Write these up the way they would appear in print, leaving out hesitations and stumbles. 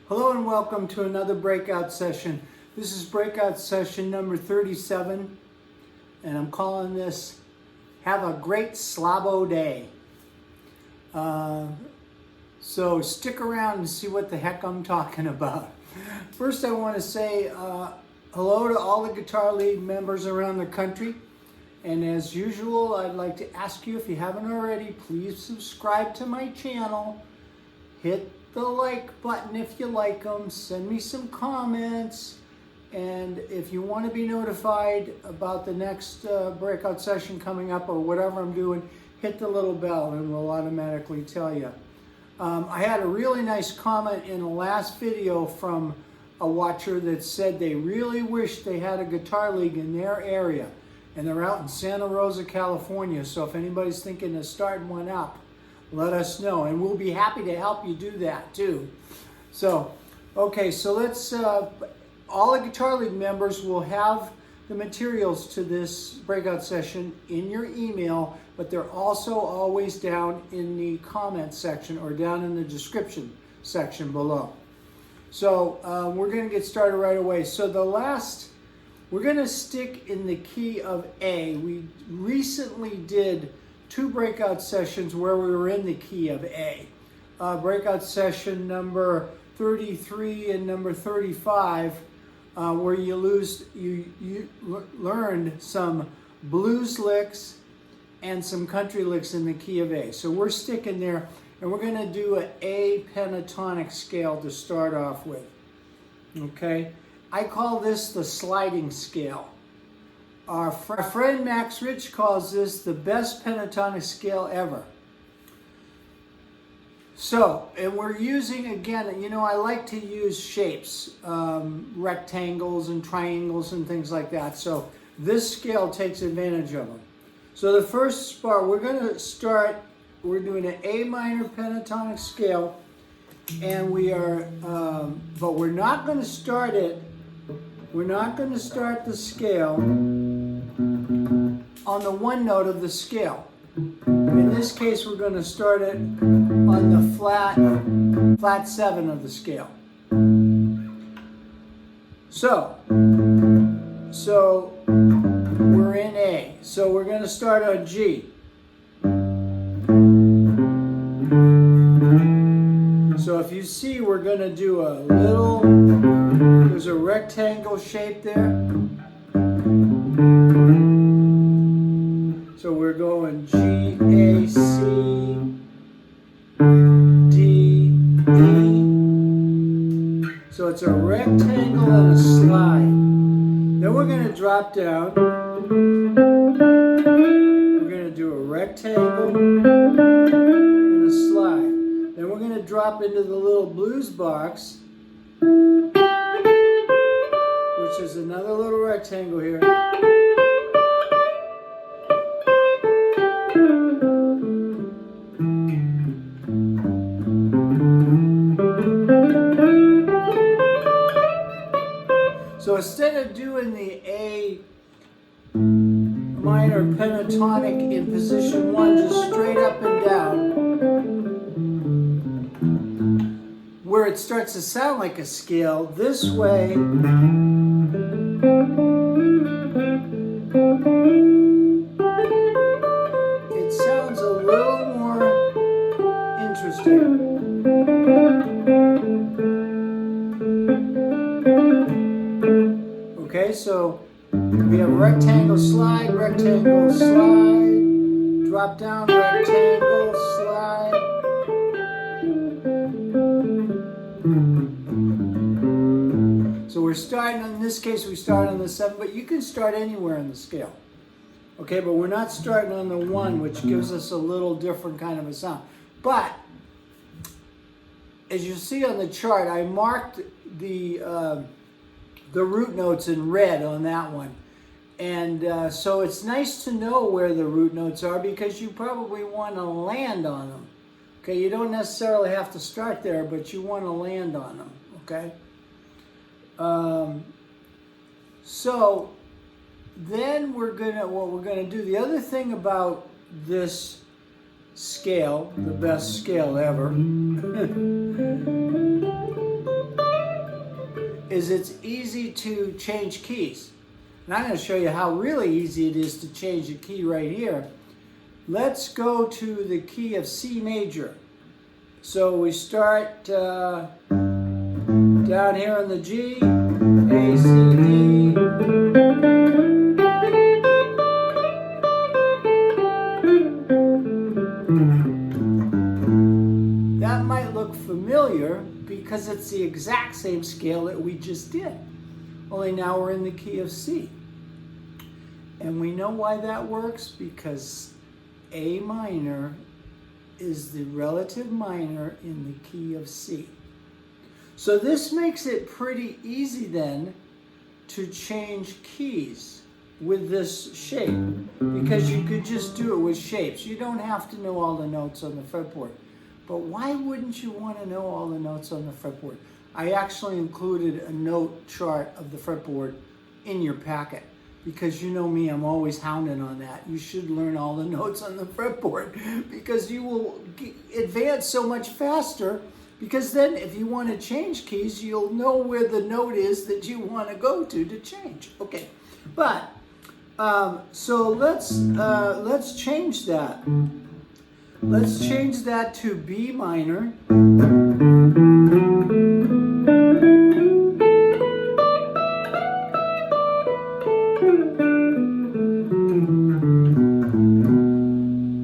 Hello and welcome to another breakout session. This is breakout session number 37, and I'm calling this Have a Great Slabo Day. So stick around and see what the heck I'm talking about. First, I want to say hello to all the Guitar League members around the country. And as usual, I'd like to ask you, if you haven't already, please subscribe to my channel. Hit the like button if you like them. Send me some comments. And if you want to be notified about the next breakout session coming up or whatever I'm doing, hit the little bell and we'll automatically tell you. I had a really nice comment in the last video from a watcher that said they really wish they had a Guitar League in their area. And they're out in Santa Rosa, California. So if anybody's thinking of starting one up, let us know. And we'll be happy to help you do that too. So, okay, so let's, all the Guitar League members will have the materials to this breakout session in your email, but they're also always down in the comment section or down in the description section below. So we're going to get started right away. So we're going to stick in the key of A. We recently did 2 breakout sessions where we were in the key of A. Breakout session number 33 and number 35, where you learned some blues licks and some country licks in the key of A. So we're sticking there, and we're going to do an A pentatonic scale to start off with. Okay? I call this the sliding scale. Our friend Max Rich calls this the best pentatonic scale ever. So, and we're using, again, you know, I like to use shapes, rectangles and triangles and things like that. So this scale takes advantage of them. So the first part, we're doing an A minor pentatonic scale, and we are, but we're not going to start it. We're not going to start the scale on the one note of the scale. In this case, we're going to start it on the flat 7 of the scale. So we're in A. So we're going to start on G. So if you see, we're going to do a little, there's a rectangle shape there. So we're going G, A, C, D, E. So it's a rectangle and a slide. Then we're going to drop down. We're going to do a rectangle and a slide. Then we're going to drop into the little blues box, which is another little rectangle here. So instead of doing the A minor pentatonic in position 1, just straight up and down, where it starts to sound like a scale, this way it sounds a little more interesting. Okay, so we have rectangle, slide, drop down, rectangle, slide. So we're starting, in this case, we start on the 7, but you can start anywhere in the scale. Okay, but we're not starting on the 1, which gives us a little different kind of a sound. But, as you see on the chart, I marked the root notes in red on that one. And so it's nice to know where the root notes are because you probably want to land on them. Okay, you don't necessarily have to start there, but you want to land on them, okay? So then what we're gonna do, the other thing about this scale, the best scale ever, is it's easy to change keys. And I'm going to show you how really easy it is to change a key right here. Let's go to the key of C major. So we start down here on the G, A, C, D. That might look familiar because it's the exact same scale that we just did. Only now we're in the key of C. And we know why that works because A minor is the relative minor in the key of C. So this makes it pretty easy then to change keys with this shape because you could just do it with shapes. You don't have to know all the notes on the fretboard. But why wouldn't you want to know all the notes on the fretboard? I actually included a note chart of the fretboard in your packet because you know me, I'm always hounding on that. You should learn all the notes on the fretboard because you will advance so much faster because then if you want to change keys, you'll know where the note is that you want to go to change. Okay, but so let's change that. Let's change that to B minor.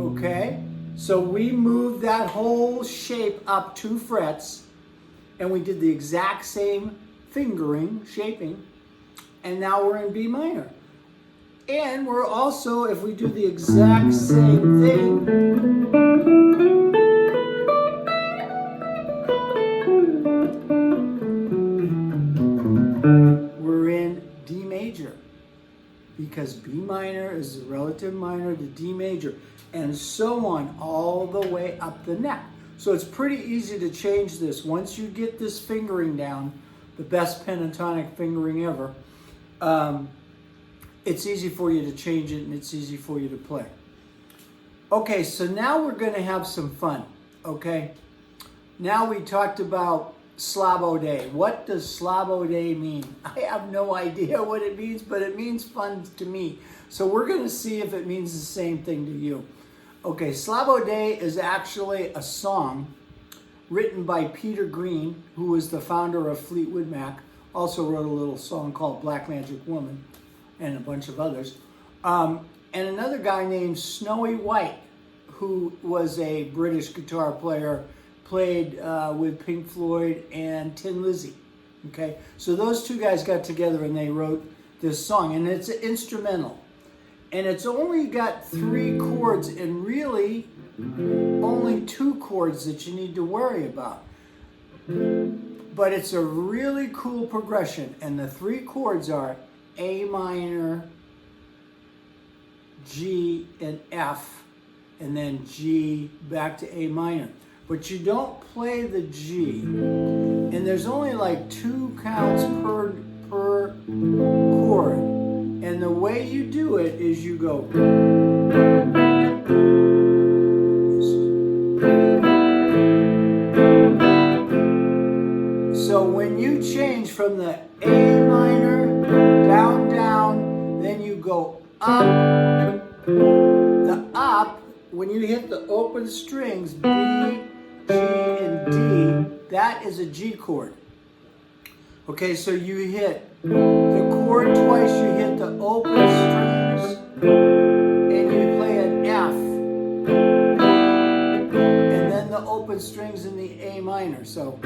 Okay, so we moved that whole shape up 2 frets and we did the exact same fingering, shaping, and now we're in B minor. And we're also, if we do the exact same thing, we're in D major because B minor is the relative minor to D major and so on all the way up the neck. So it's pretty easy to change this. Once you get this fingering down, the best pentatonic fingering ever, it's easy for you to change it and it's easy for you to play. Okay, so now we're going to have some fun, okay? Now we talked about Slabo Day. What does Slabo Day mean? I have no idea what it means, but it means fun to me. So we're going to see if it means the same thing to you. Okay, Slabo Day is actually a song written by Peter Green, who was the founder of Fleetwood Mac. Also wrote a little song called Black Magic Woman and a bunch of others. And another guy named Snowy White, who was a British guitar player, played with Pink Floyd and Tin Lizzy. Okay, so those two guys got together and they wrote this song, and it's an instrumental. And it's only got 3 chords and really only 2 chords that you need to worry about. But it's a really cool progression, and the 3 chords are A minor, G, and F, and then G back to A minor. But you don't play the G, and there's only like 2 counts per chord. And the way you do it is you go. So when you change from the A minor, down, down, then you go up. The up, when you hit the open strings, B, G, and D, that is a G chord. Okay, so you hit the chord twice, you hit the open strings, and you play an F, open strings in the A minor. So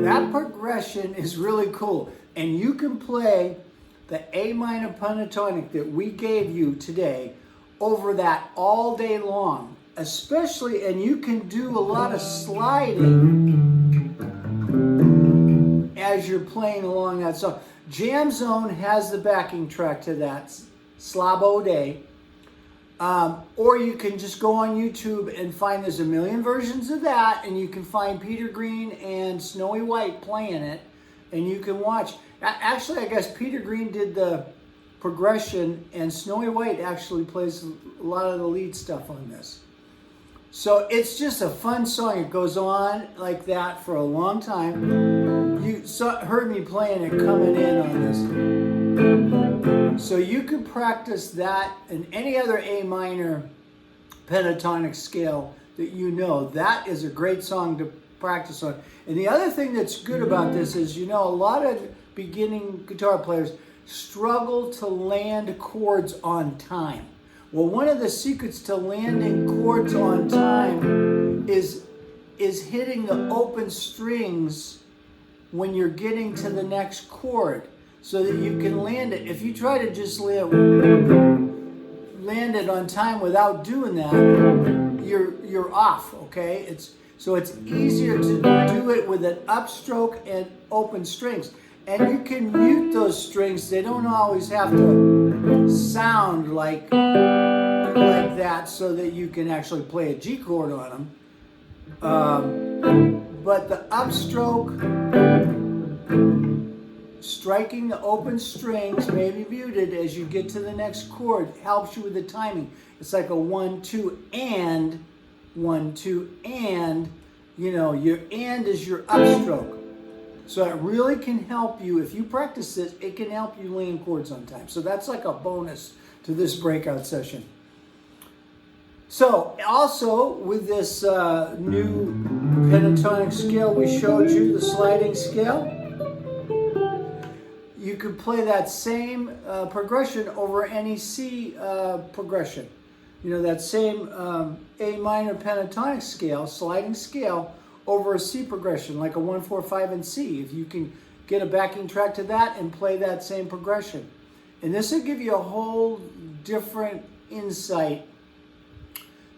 that progression is really cool. And you can play the A minor pentatonic that we gave you today over that all day long. Especially, and you can do a lot of sliding as you're playing along that song. Jam Zone has the backing track to that, Slabo Day. Or you can just go on YouTube and find there's a million versions of that, and you can find Peter Green and Snowy White playing it, and you can watch. Actually, I guess Peter Green did the progression, and Snowy White actually plays a lot of the lead stuff on this. So it's just a fun song. It goes on like that for a long time. You heard me playing it coming in on this. So you can practice that and any other A minor pentatonic scale that you know. That is a great song to practice on. And the other thing that's good about this is, you know, a lot of beginning guitar players struggle to land chords on time. Well, one of the secrets to landing chords on time is hitting the open strings when you're getting to the next chord so that you can land it. If you try to just land it on time without doing that, you're off, okay? It's easier to do it with an upstroke and open strings. And you can mute those strings. They don't always have to sound like that so that you can actually play a G chord on them. But the upstroke, striking the open strings, maybe muted as you get to the next chord, helps you with the timing. It's like a 1, 2, and 1, 2, and, you know, your and is your upstroke. So it really can help you. If you practice this, it can help you land chords on time. So that's like a bonus to this breakout session. So also with this new pentatonic scale we showed you, the sliding scale, you could play that same progression over any C progression. You know, that same A minor pentatonic scale, sliding scale, over a C progression, like a 1, 4, 5 in C. If you can get a backing track to that and play that same progression. And this will give you a whole different insight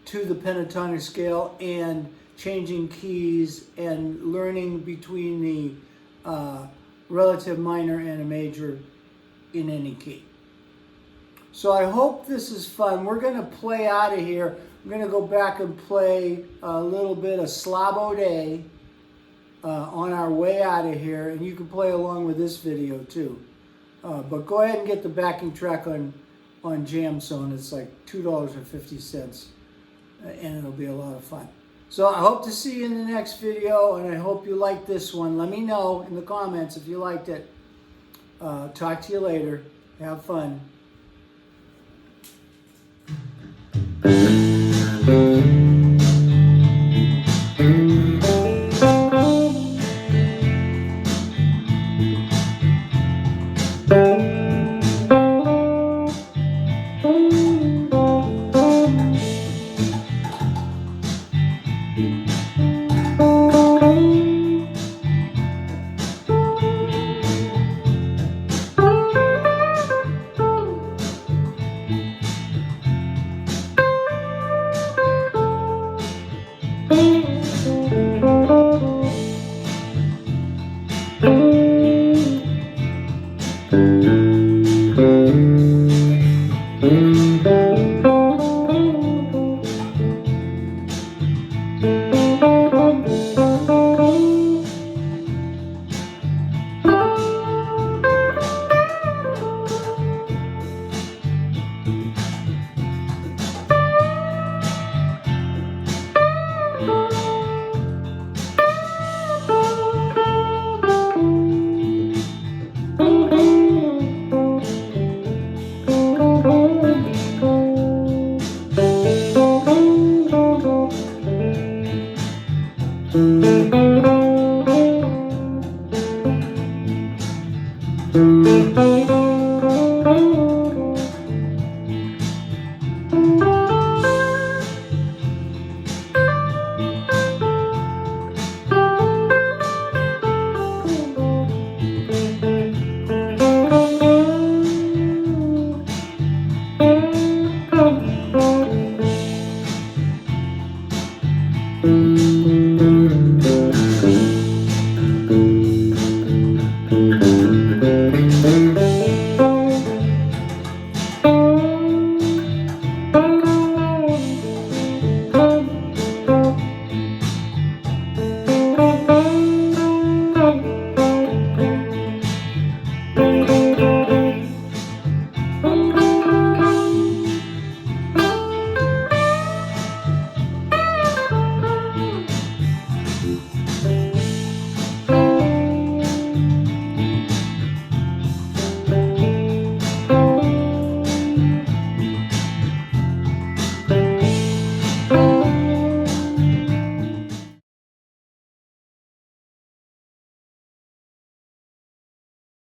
to the pentatonic scale and changing keys and learning between the relative minor and a major in any key. So I hope this is fun. We're going to play out of here. I'm going to go back and play a little bit of Slabo Day on our way out of here, and you can play along with this video too. But go ahead and get the backing track on Jam Zone. It's like $2.50, and it'll be a lot of fun. So I hope to see you in the next video, and I hope you liked this one. Let me know in the comments if you liked it. Talk to you later. Have fun.